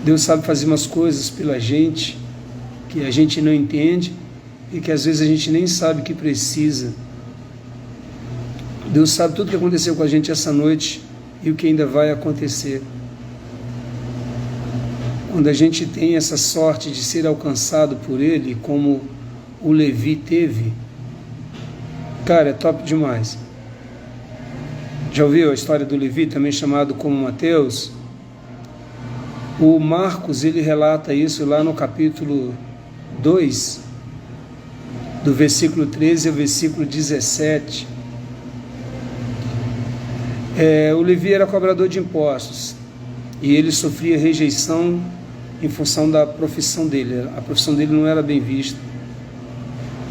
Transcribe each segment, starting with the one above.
Deus sabe fazer umas coisas pela gente que a gente não entende e que às vezes a gente nem sabe que precisa. Deus sabe tudo o que aconteceu com a gente essa noite e o que ainda vai acontecer. Quando a gente tem essa sorte de ser alcançado por Ele, como o Levi teve, cara, é top demais. Já ouviu a história do Levi, também chamado como Mateus? O Marcos, ele relata isso lá no capítulo 2, do versículo 13 ao versículo 17. O Levi era cobrador de impostos e ele sofria rejeição em função da profissão dele. A profissão dele não era bem vista.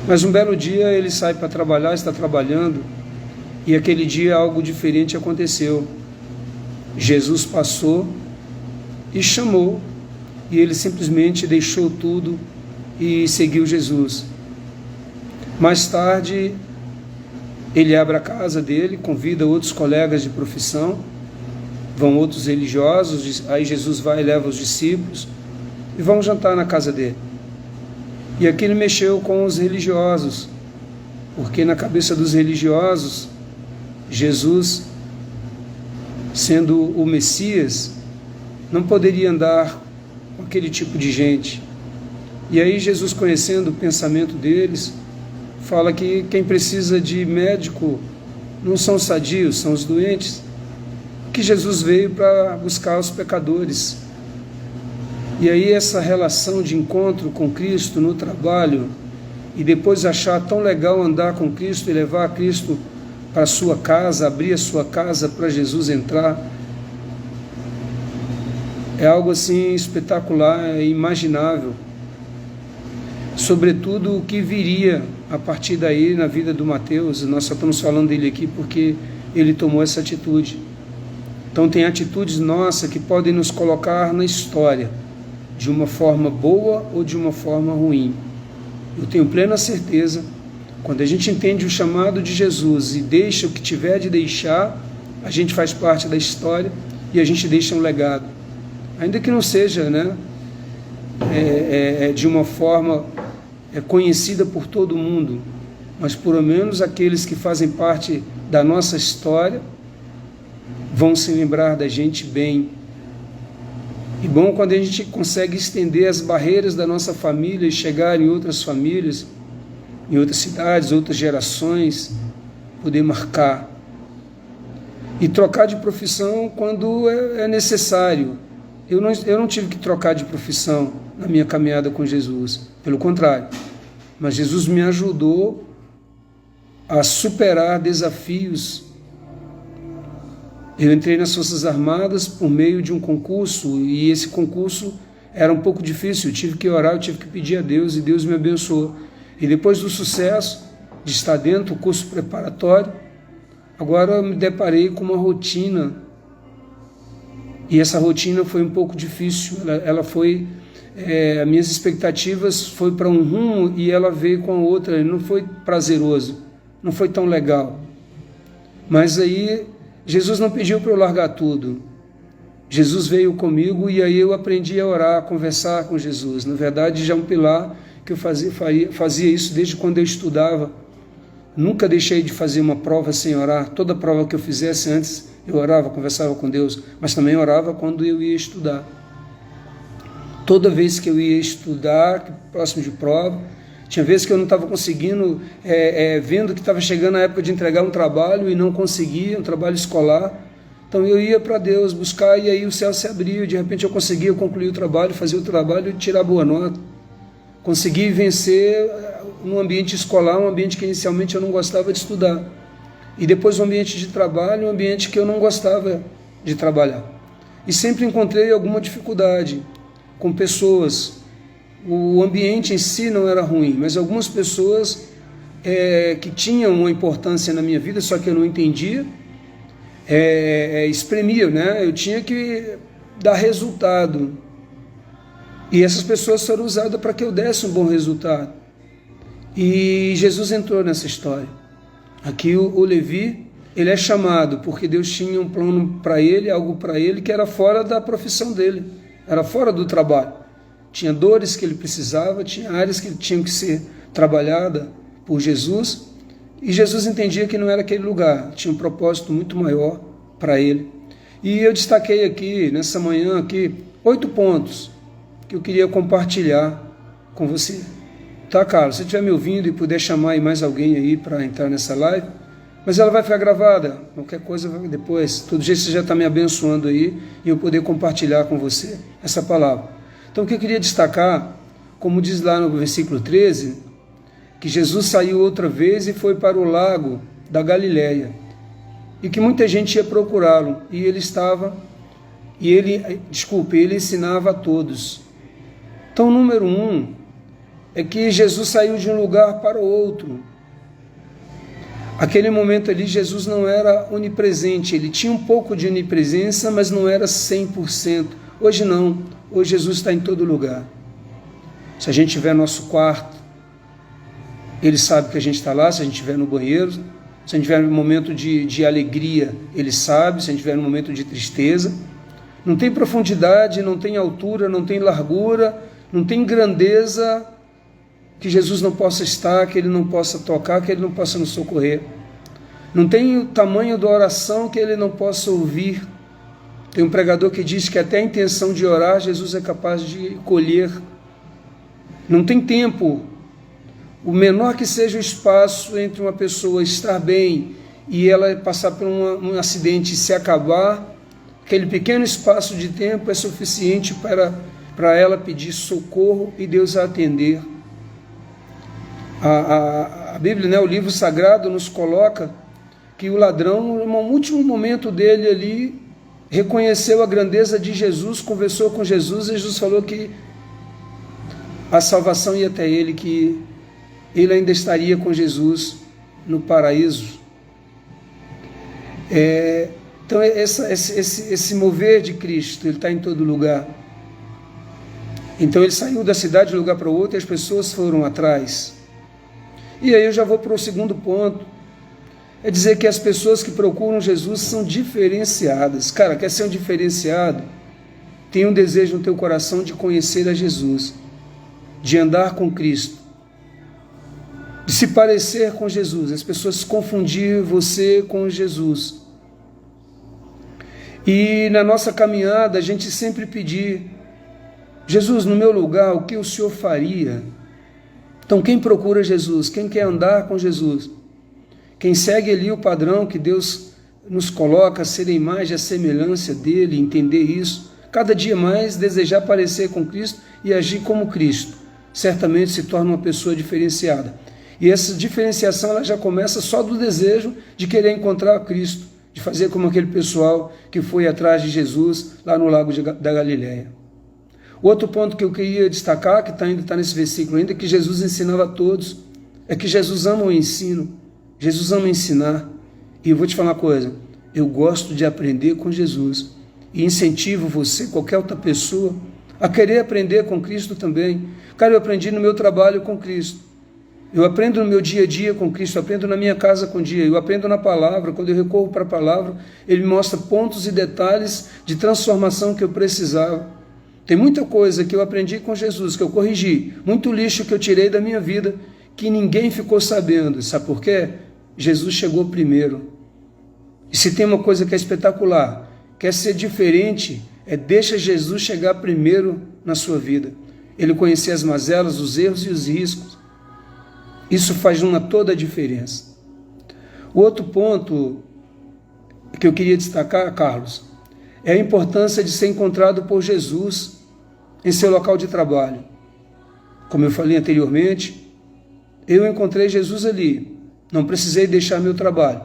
Mas um belo dia ele sai para trabalhar, está trabalhando, e aquele dia algo diferente aconteceu. Jesus passou e chamou, e ele simplesmente deixou tudo e seguiu Jesus. Mais tarde, ele abre a casa dele, convida outros colegas de profissão, vão outros religiosos, aí Jesus vai e leva os discípulos, e vão jantar na casa dele. E aqui ele mexeu com os religiosos, porque na cabeça dos religiosos, Jesus, sendo o Messias, não poderia andar com aquele tipo de gente. E aí Jesus, conhecendo o pensamento deles, fala que quem precisa de médico não são os sadios, são os doentes, que Jesus veio para buscar os pecadores. E aí essa relação de encontro com Cristo no trabalho, e depois achar tão legal andar com Cristo e levar Cristo para a sua casa, abrir a sua casa para Jesus entrar, é algo assim espetacular, é imaginável. Sobretudo o que viria a partir daí na vida do Mateus. Nós só estamos falando dele aqui porque ele tomou essa atitude. Então tem atitudes nossas que podem nos colocar na história, de uma forma boa ou de uma forma ruim. Eu tenho plena certeza, quando a gente entende o chamado de Jesus e deixa o que tiver de deixar, a gente faz parte da história e a gente deixa um legado. Ainda que não seja, né, de uma forma conhecida por todo mundo, mas pelo menos aqueles que fazem parte da nossa história vão se lembrar da gente bem. E bom quando a gente consegue estender as barreiras da nossa família e chegar em outras famílias, em outras cidades, outras gerações, poder marcar. E trocar de profissão quando é necessário. Eu não tive que trocar de profissão na minha caminhada com Jesus, pelo contrário. Mas Jesus me ajudou a superar desafios. Eu entrei nas Forças Armadas por meio de um concurso, e esse concurso era um pouco difícil, eu tive que orar, eu tive que pedir a Deus, e Deus me abençoou. E depois do sucesso de estar dentro do curso preparatório, agora eu me deparei com uma rotina, e essa rotina foi um pouco difícil, ela foi, as minhas expectativas foi para um rumo e ela veio com a outra, não foi prazeroso, não foi tão legal. Mas aí Jesus não pediu para eu largar tudo. Jesus veio comigo e aí eu aprendi a orar, a conversar com Jesus. Na verdade, já é um pilar que eu fazia isso desde quando eu estudava. Nunca deixei de fazer uma prova sem orar. Toda prova que eu fizesse antes, eu orava, conversava com Deus, mas também orava quando eu ia estudar. Toda vez que eu ia estudar, próximo de prova, tinha vezes que eu não estava conseguindo, vendo que estava chegando a época de entregar um trabalho e não conseguia, um trabalho escolar. Então eu ia para Deus buscar e aí o céu se abriu, de repente eu conseguia concluir o trabalho, fazer o trabalho e tirar boa nota. Consegui vencer no ambiente escolar, um ambiente que inicialmente eu não gostava de estudar. E depois um ambiente de trabalho, um ambiente que eu não gostava de trabalhar. E sempre encontrei alguma dificuldade com pessoas. O ambiente em si não era ruim, mas algumas pessoas que tinham uma importância na minha vida, só que eu não entendia, espremiam, né? Eu tinha que dar resultado. E essas pessoas foram usadas para que eu desse um bom resultado. E Jesus entrou nessa história. Aqui o Levi, ele é chamado porque Deus tinha um plano para ele, algo para ele que era fora da profissão dele. era fora do trabalho. Tinha dores que ele precisava, tinha áreas que tinham que ser trabalhadas por Jesus, e Jesus entendia que não era aquele lugar, tinha um propósito muito maior para ele. E eu destaquei aqui, nessa manhã, aqui, 8 pontos que eu queria compartilhar com você. Tá, Carlos? Se você estiver me ouvindo e puder chamar aí mais alguém aí para entrar nessa live, mas ela vai ficar gravada, qualquer coisa depois. Todo jeito você já está me abençoando aí e eu poder compartilhar com você essa palavra. Então o que eu queria destacar, como diz lá no versículo 13, que Jesus saiu outra vez e foi para o lago da Galileia, e que muita gente ia procurá-lo, e ele ensinava a todos. Então, número 1 é que Jesus saiu de um lugar para o outro. Aquele momento ali, Jesus não era onipresente, ele tinha um pouco de onipresença, mas não era 100%. Hoje não, hoje Jesus está em todo lugar. Se a gente estiver no nosso quarto, ele sabe que a gente está lá. Se a gente estiver no banheiro, se a gente estiver no momento de alegria, ele sabe. Se a gente estiver no momento de tristeza, não tem profundidade, não tem altura, não tem largura, não tem grandeza que Jesus não possa estar, que ele não possa tocar, que ele não possa nos socorrer. Não tem o tamanho da oração que ele não possa ouvir. Tem um pregador que diz que até a intenção de orar, Jesus é capaz de colher. Não tem tempo. O menor que seja o espaço entre uma pessoa estar bem e ela passar por um acidente e se acabar, aquele pequeno espaço de tempo é suficiente para ela pedir socorro e Deus a atender. A Bíblia, né, o livro sagrado, nos coloca que o ladrão, no último momento dele ali, reconheceu a grandeza de Jesus, conversou com Jesus, e Jesus falou que a salvação ia até ele, que ele ainda estaria com Jesus no paraíso. Então esse mover de Cristo, ele está em todo lugar. Então ele saiu da cidade de um lugar para o outro e as pessoas foram atrás. E aí eu já vou para o segundo ponto, é dizer que as pessoas que procuram Jesus são diferenciadas. Cara, quer ser um diferenciado? Tem um desejo no teu coração de conhecer a Jesus, de andar com Cristo, de se parecer com Jesus. As pessoas confundir você com Jesus. E na nossa caminhada a gente sempre pedir: Jesus, no meu lugar, o que o Senhor faria? Então quem procura Jesus, quem quer andar com Jesus, quem segue ali o padrão que Deus nos coloca, ser a imagem, a semelhança dele, entender isso, cada dia mais desejar parecer com Cristo e agir como Cristo, certamente se torna uma pessoa diferenciada. E essa diferenciação ela já começa só do desejo de querer encontrar Cristo, de fazer como aquele pessoal que foi atrás de Jesus lá no lago da Galileia. Outro ponto que eu queria destacar, que ainda está nesse versículo ainda, que Jesus ensinava a todos, é que Jesus ama o ensino, Jesus ama ensinar. E eu vou te falar uma coisa, eu gosto de aprender com Jesus, e incentivo você, qualquer outra pessoa, a querer aprender com Cristo também. Cara, eu aprendi no meu trabalho com Cristo, eu aprendo no meu dia a dia com Cristo, eu aprendo na minha casa com Dia, eu aprendo na palavra. Quando eu recorro para a palavra, ele me mostra pontos e detalhes de transformação que eu precisava. Tem muita coisa que eu aprendi com Jesus, que eu corrigi, muito lixo que eu tirei da minha vida, que ninguém ficou sabendo. Sabe por quê? Jesus chegou primeiro. E se tem uma coisa que é espetacular, quer ser diferente, deixa Jesus chegar primeiro na sua vida. Ele conhecia as mazelas, os erros e os riscos. Isso faz toda a diferença. O outro ponto que eu queria destacar, Carlos, é a importância de ser encontrado por Jesus em seu local de trabalho. Como eu falei anteriormente, eu encontrei Jesus ali, não precisei deixar meu trabalho,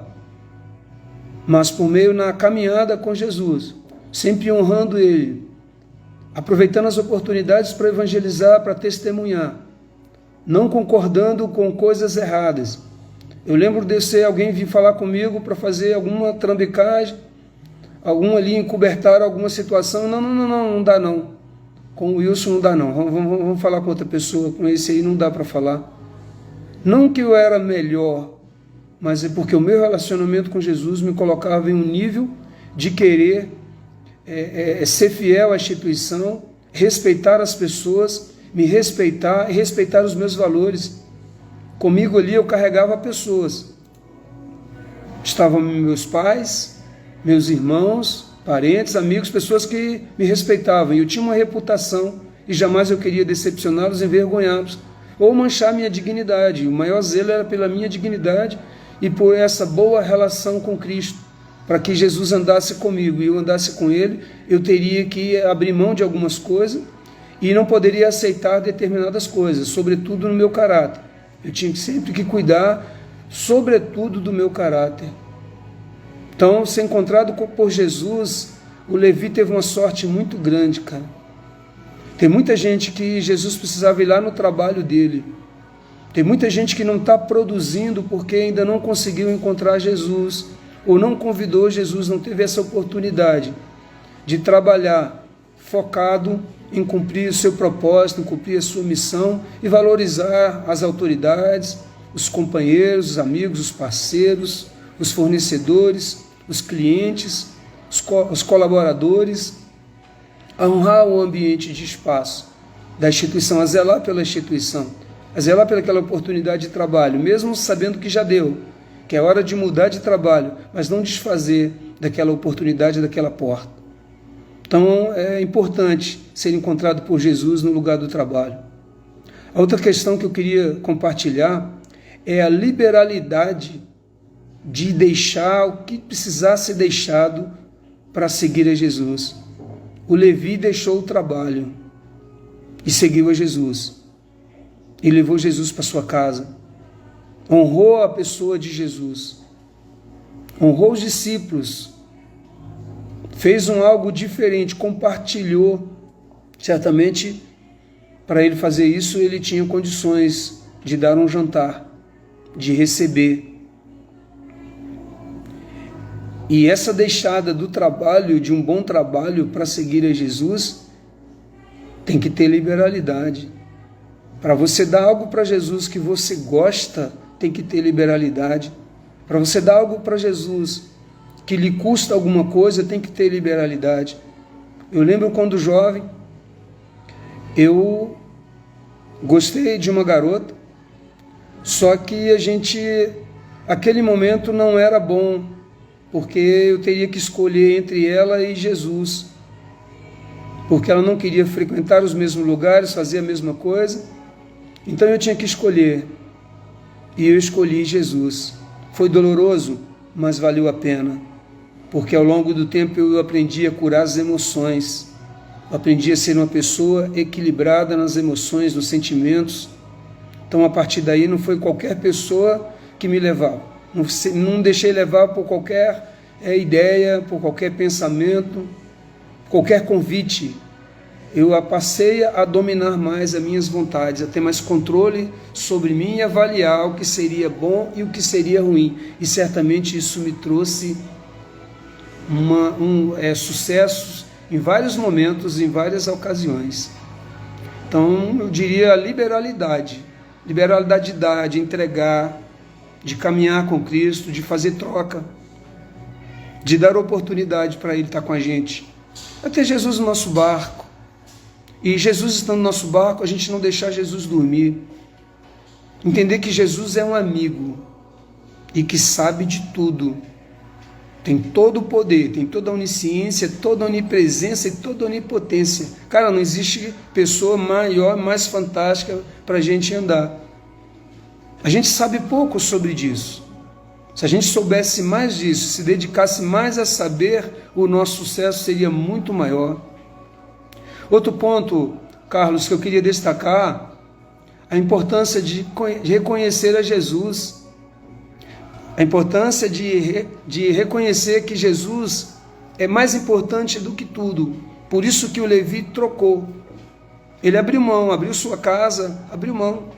mas por meio na caminhada com Jesus, sempre honrando Ele, aproveitando as oportunidades para evangelizar, para testemunhar, não concordando com coisas erradas. Eu lembro de ser alguém vir falar comigo para fazer alguma trambicagem, algum ali encobertar alguma situação. Não dá não. Com o Wilson não dá não. Vamos falar com outra pessoa, com esse aí não dá para falar. Não que eu era melhor, mas é porque o meu relacionamento com Jesus me colocava em um nível de querer ser fiel à instituição respeitar as pessoas, me respeitar e respeitar os meus valores. Comigo ali eu carregava pessoas. Estavam meus pais, meus irmãos, parentes, amigos, pessoas que me respeitavam. E eu tinha uma reputação e jamais eu queria decepcioná-los, envergonhá-los ou manchar minha dignidade. O maior zelo era pela minha dignidade e por essa boa relação com Cristo. Para que Jesus andasse comigo e eu andasse com Ele, eu teria que abrir mão de algumas coisas e não poderia aceitar determinadas coisas, sobretudo no meu caráter. Eu tinha sempre que cuidar, sobretudo, do meu caráter. Então, ser encontrado por Jesus, o Levi teve uma sorte muito grande, cara. Tem muita gente que Jesus precisava ir lá no trabalho dele. Tem muita gente que não está produzindo porque ainda não conseguiu encontrar Jesus, ou não convidou Jesus, não teve essa oportunidade de trabalhar focado em cumprir o seu propósito, em cumprir a sua missão e valorizar as autoridades, os companheiros, os amigos, os parceiros, os fornecedores, os clientes, os colaboradores, a honrar o ambiente de espaço da instituição, a zelar pela instituição, a zelar pelaquela oportunidade de trabalho, mesmo sabendo que já deu, que é hora de mudar de trabalho, mas não desfazer daquela oportunidade, daquela porta. Então é importante ser encontrado por Jesus no lugar do trabalho. A outra questão que eu queria compartilhar é a liberalidade de deixar o que precisar ser deixado para seguir a Jesus. O Levi deixou o trabalho e seguiu a Jesus. E levou Jesus para sua casa. Honrou a pessoa de Jesus. Honrou os discípulos. Fez algo diferente, compartilhou. Certamente, para ele fazer isso, ele tinha condições de dar um jantar, de receber. E essa deixada do trabalho, de um bom trabalho para seguir a Jesus, tem que ter liberalidade. Para você dar algo para Jesus que você gosta, tem que ter liberalidade. Para você dar algo para Jesus que lhe custa alguma coisa, tem que ter liberalidade. Eu lembro quando jovem, eu gostei de uma garota, só que aquele momento não era bom, porque eu teria que escolher entre ela e Jesus, porque ela não queria frequentar os mesmos lugares, fazer a mesma coisa, então eu tinha que escolher, e eu escolhi Jesus. Foi doloroso, mas valeu a pena, porque ao longo do tempo eu aprendi a curar as emoções, eu aprendi a ser uma pessoa equilibrada nas emoções, nos sentimentos. Então a partir daí não foi qualquer pessoa que me levava, não deixei levar por qualquer ideia, por qualquer pensamento, qualquer convite. Eu passei a dominar mais as minhas vontades, a ter mais controle sobre mim e avaliar o que seria bom e o que seria ruim. E certamente isso me trouxe sucessos em vários momentos, em várias ocasiões. Então eu diria a liberalidade de dar, de entregar, de caminhar com Cristo, de fazer troca, de dar oportunidade para Ele estar com a gente. Até Jesus no nosso barco. E Jesus estando no nosso barco, a gente não deixar Jesus dormir. Entender que Jesus é um amigo e que sabe de tudo. Tem todo o poder, tem toda a onisciência, toda a onipresença e toda a onipotência. Cara, não existe pessoa maior, mais fantástica para a gente andar. A gente sabe pouco sobre disso. Se a gente soubesse mais disso, se dedicasse mais a saber, o nosso sucesso seria muito maior. Outro ponto, Carlos, que eu queria destacar, a importância de reconhecer a Jesus. A importância de reconhecer que Jesus é mais importante do que tudo. Por isso que o Levi trocou. Ele abriu mão, abriu sua casa, abriu mão.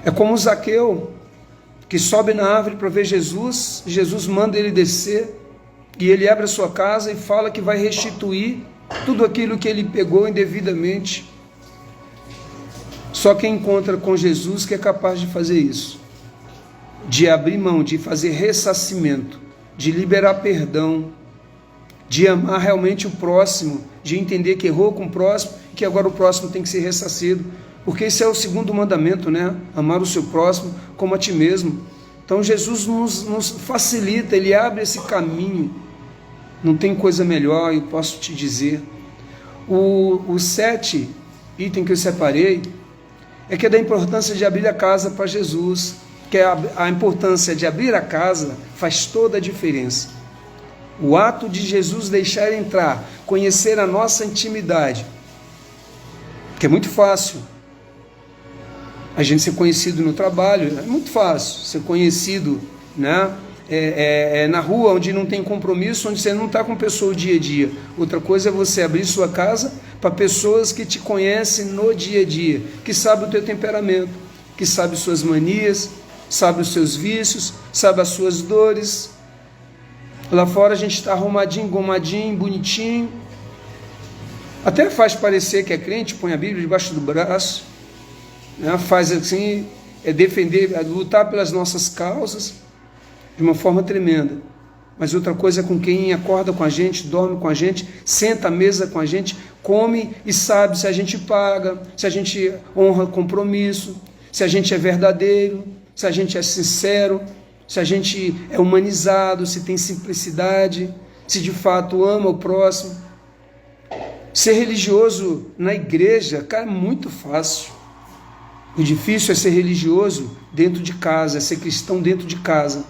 É como o Zaqueu, que sobe na árvore para ver Jesus, Jesus manda ele descer, e ele abre a sua casa e fala que vai restituir tudo aquilo que ele pegou indevidamente. Só quem encontra com Jesus que é capaz de fazer isso, de abrir mão, de fazer ressarcimento, de liberar perdão, de amar realmente o próximo, de entender que errou com o próximo, que agora o próximo tem que ser ressarcido, porque esse é o segundo mandamento, né? Amar o seu próximo como a ti mesmo. Então Jesus nos facilita, Ele abre esse caminho. Não tem coisa melhor, eu posso te dizer. O 7 item que eu separei é que é da importância de abrir a casa para Jesus, que a importância de abrir a casa faz toda a diferença. O ato de Jesus deixar entrar, conhecer a nossa intimidade, que é muito fácil a gente ser conhecido no trabalho, é muito fácil ser conhecido, né? Na rua, onde não tem compromisso, onde você não está com pessoa o dia a dia. Outra coisa é você abrir sua casa para pessoas que te conhecem no dia a dia, que sabem o teu temperamento, que sabem suas manias, sabem os seus vícios, sabem as suas dores. Lá fora a gente está arrumadinho, engomadinho, bonitinho, até faz parecer que é crente, põe a Bíblia debaixo do braço, né? Faz assim, defender, lutar pelas nossas causas, de uma forma tremenda. Mas outra coisa é com quem acorda com a gente, dorme com a gente, senta à mesa com a gente, come e sabe se a gente paga, se a gente honra compromisso, se a gente é verdadeiro, se a gente é sincero, se a gente é humanizado, se tem simplicidade, se de fato ama o próximo. Ser religioso na igreja, cara, é muito fácil. O difícil é ser religioso dentro de casa, é ser cristão dentro de casa.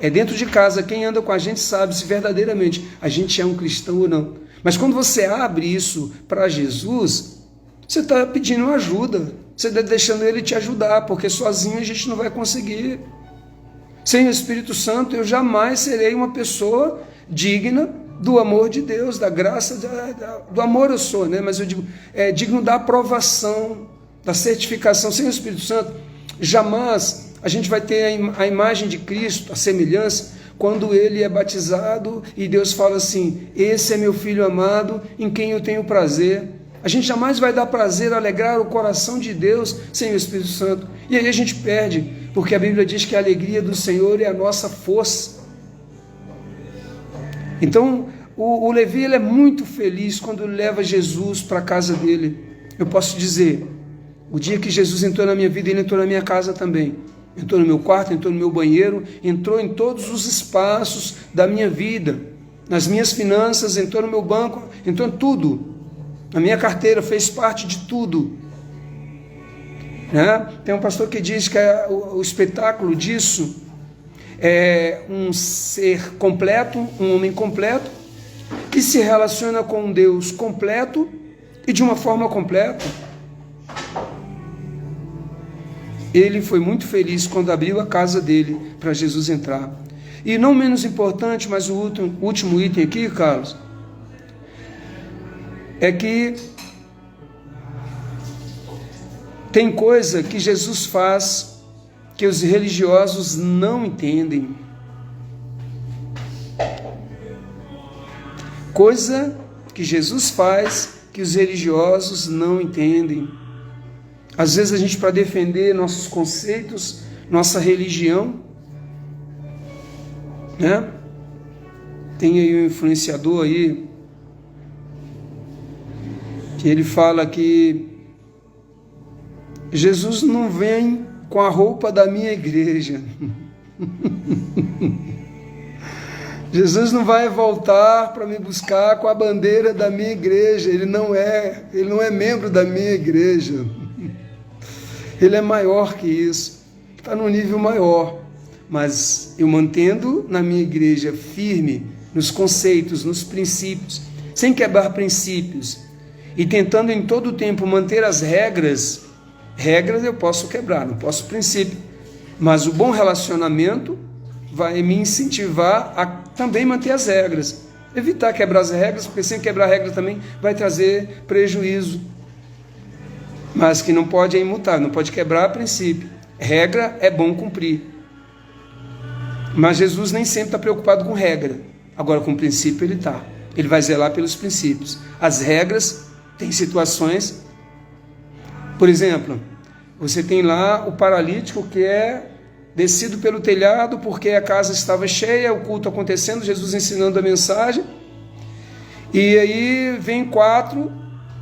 É dentro de casa, quem anda com a gente sabe se verdadeiramente a gente é um cristão ou não. Mas quando você abre isso para Jesus, você está pedindo ajuda, você está deixando Ele te ajudar, porque sozinho a gente não vai conseguir. Sem o Espírito Santo eu jamais serei uma pessoa digna do amor de Deus, da graça, do amor eu sou, né? Mas eu digo, digno da aprovação, da certificação. Sem o Espírito Santo, jamais a gente vai ter a imagem de Cristo, a semelhança, quando Ele é batizado e Deus fala assim, esse é meu Filho amado, em quem eu tenho prazer. A gente jamais vai dar prazer, alegrar o coração de Deus sem o Espírito Santo. E aí a gente perde, porque a Bíblia diz que a alegria do Senhor é a nossa força. Então, o Levi ele é muito feliz quando leva Jesus para a casa dele. Eu posso dizer, o dia que Jesus entrou na minha vida, Ele entrou na minha casa também. Entrou no meu quarto, entrou no meu banheiro, entrou em todos os espaços da minha vida, nas minhas finanças, entrou no meu banco, entrou em tudo. Na minha carteira, fez parte de tudo. Né? Tem um pastor que diz que o espetáculo disso é um ser completo, um homem completo, que se relaciona com um Deus completo e de uma forma completa. Ele foi muito feliz quando abriu a casa dele para Jesus entrar. E não menos importante, mas o último item aqui, Carlos, é que tem coisa que Jesus faz que os religiosos não entendem. Coisa que Jesus faz que os religiosos não entendem. Às vezes a gente, para defender nossos conceitos, nossa religião, né? Tem aí um influenciador aí, que ele fala que Jesus não vem com a roupa da minha igreja. Jesus não vai voltar para me buscar com a bandeira da minha igreja. Ele não é membro da minha igreja. Ele é maior que isso, está num nível maior, mas eu mantendo na minha igreja firme nos conceitos, nos princípios, sem quebrar princípios e tentando em todo o tempo manter as regras eu posso quebrar, não posso princípio, mas o bom relacionamento vai me incentivar a também manter as regras, evitar quebrar as regras, porque sem quebrar a regra também vai trazer prejuízo. Mas que não pode é imutável, não pode quebrar a princípio. Regra é bom cumprir. Mas Jesus nem sempre está preocupado com regra. Agora com princípio Ele está. Ele vai zelar pelos princípios. As regras, tem situações, por exemplo, você tem lá o paralítico que é descido pelo telhado porque a casa estava cheia, o culto acontecendo, Jesus ensinando a mensagem, E aí vem 4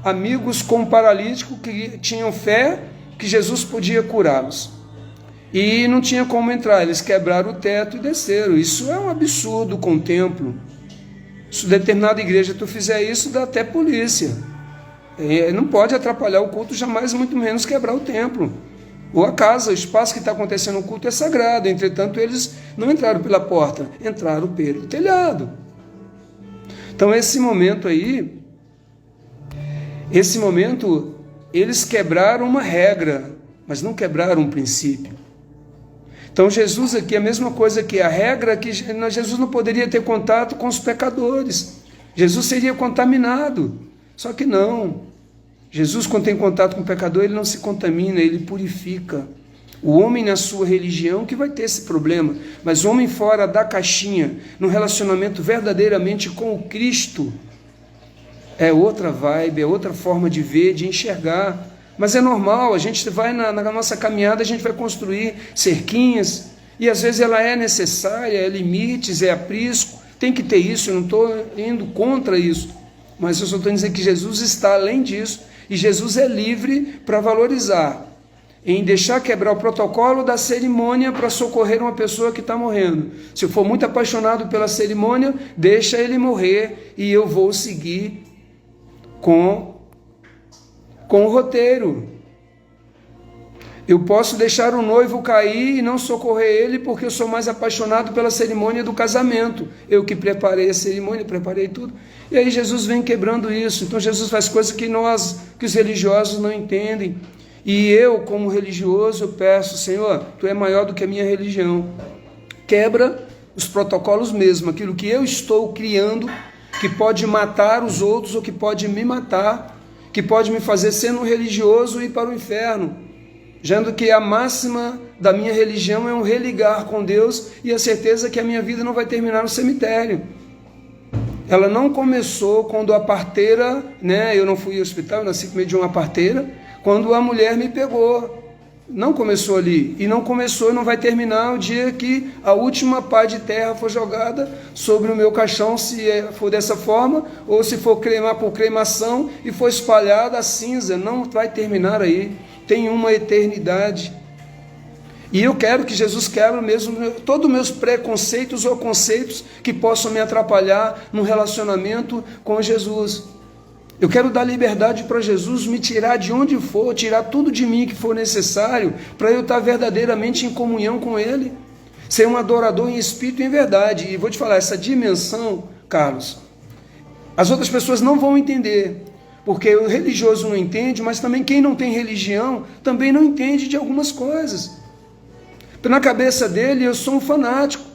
amigos com um paralítico que tinham fé que Jesus podia curá-los. E não tinha como entrar, eles quebraram o teto e desceram. Isso é um absurdo com o templo. Se determinada igreja tu fizer isso, dá até polícia. Não pode atrapalhar o culto, jamais, muito menos quebrar o templo. Ou a casa, o espaço que está acontecendo o culto é sagrado. Entretanto, eles não entraram pela porta, entraram pelo telhado. Então, esse momento, eles quebraram uma regra, mas não quebraram um princípio. Então, Jesus aqui é a mesma coisa que a regra, que Jesus não poderia ter contato com os pecadores. Jesus seria contaminado. Só que não. Jesus, quando tem contato com o pecador, ele não se contamina, ele purifica. O homem na sua religião que vai ter esse problema, mas o homem fora da caixinha, no relacionamento verdadeiramente com o Cristo, é outra vibe, é outra forma de ver, de enxergar. Mas é normal, a gente vai na nossa caminhada, a gente vai construir cerquinhas, e às vezes ela é necessária, é limites, é aprisco, tem que ter isso, eu não estou indo contra isso, mas eu só estou dizendo que Jesus está além disso, e Jesus é livre para valorizar, em deixar quebrar o protocolo da cerimônia para socorrer uma pessoa que está morrendo. Se eu for muito apaixonado pela cerimônia, deixa ele morrer, e eu vou seguir com o roteiro. Eu posso deixar o noivo cair e não socorrer ele porque eu sou mais apaixonado pela cerimônia do casamento. Eu que preparei a cerimônia, preparei tudo. E aí Jesus vem quebrando isso. Então Jesus faz coisas que os religiosos não entendem. E eu, como religioso, eu peço, Senhor, Tu é maior do que a minha religião. Quebra os protocolos mesmo, aquilo que eu estou criando, que pode matar os outros ou que pode me matar, que pode me fazer sendo um religioso e ir para o inferno. Dizendo que a máxima da minha religião é um religar com Deus e a certeza que a minha vida não vai terminar no cemitério. Ela não começou quando a parteira, eu não fui ao hospital, eu nasci por meio de uma parteira, quando a mulher me pegou. Não começou ali, e não começou e não vai terminar o dia que a última pá de terra for jogada sobre o meu caixão, se for dessa forma, ou se for cremar por cremação e for espalhada a cinza, não vai terminar aí, tem uma eternidade. E eu quero que Jesus quebre mesmo todos os meus preconceitos ou conceitos que possam me atrapalhar no relacionamento com Jesus. Eu quero dar liberdade para Jesus me tirar de onde for, tirar tudo de mim que for necessário, para eu estar verdadeiramente em comunhão com Ele, ser um adorador em espírito e em verdade. E vou te falar, essa dimensão, Carlos, as outras pessoas não vão entender, porque o religioso não entende, mas também quem não tem religião também não entende de algumas coisas. Na cabeça dele, eu sou um fanático.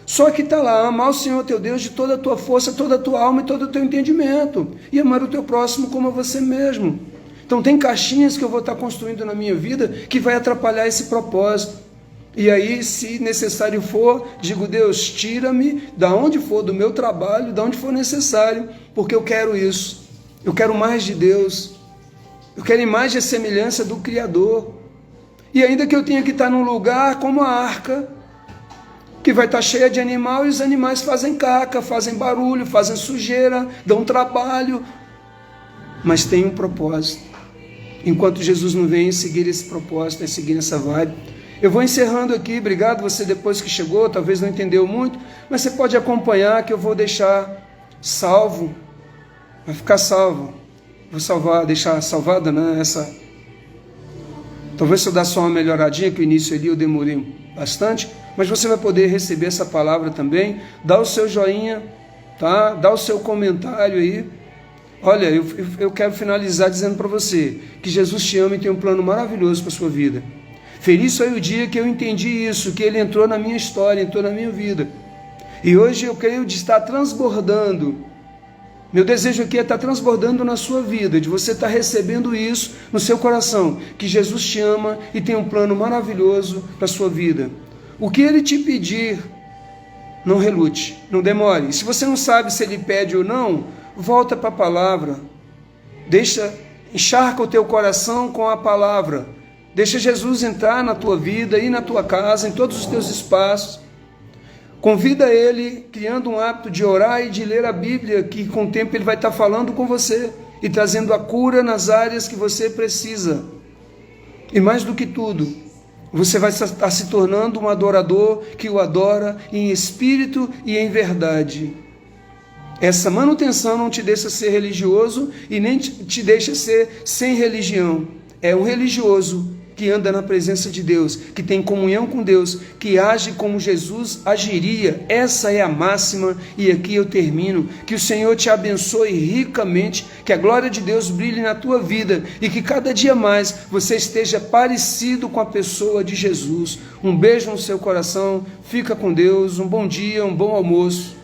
Só que está lá, amar o Senhor teu Deus de toda a tua força, toda a tua alma e todo o teu entendimento. E amar o teu próximo como a você mesmo. Então tem caixinhas que eu vou estar construindo na minha vida que vai atrapalhar esse propósito. E aí, se necessário for, digo, Deus, tira-me da onde for, do meu trabalho, da onde for necessário, porque eu quero isso. Eu quero mais de Deus. Eu quero imagem e semelhança do Criador. E ainda que eu tenha que estar num lugar como a arca, que vai estar cheia de animal, e os animais fazem caca, fazem barulho, fazem sujeira, dão trabalho, mas tem um propósito. Enquanto Jesus não vem seguir esse propósito, seguir essa vibe. Eu vou encerrando aqui, obrigado você depois que chegou, talvez não entendeu muito, mas você pode acompanhar que eu vou deixar salvo, vai ficar salvo, vou salvar, deixar salvada, talvez se eu dar só uma melhoradinha, que o início ali eu demorei bastante, mas você vai poder receber essa palavra também. Dá o seu joinha, tá? Dá o seu comentário aí. Olha, eu quero finalizar dizendo para você que Jesus te ama e tem um plano maravilhoso para a sua vida. Feliz foi o dia que eu entendi isso, que Ele entrou na minha história, entrou na minha vida. E hoje eu creio de estar transbordando. Meu desejo aqui é estar transbordando na sua vida, de você estar recebendo isso no seu coração, que Jesus te ama e tem um plano maravilhoso para a sua vida. O que Ele te pedir, não relute, não demore. Se você não sabe se Ele pede ou não, volta para a palavra. Encharca o teu coração com a palavra. Deixa Jesus entrar na tua vida e na tua casa, em todos os teus espaços. Convida ele, criando um hábito de orar e de ler a Bíblia, que com o tempo ele vai estar falando com você e trazendo a cura nas áreas que você precisa. E mais do que tudo, você vai estar se tornando um adorador que o adora em espírito e em verdade. Essa manutenção não te deixa ser religioso e nem te deixa ser sem religião. É um religioso que anda na presença de Deus, que tem comunhão com Deus, que age como Jesus agiria. Essa é a máxima, e aqui eu termino. Que o Senhor te abençoe ricamente, que a glória de Deus brilhe na tua vida e que cada dia mais você esteja parecido com a pessoa de Jesus. Um beijo no seu coração, fica com Deus, um bom dia, um bom almoço.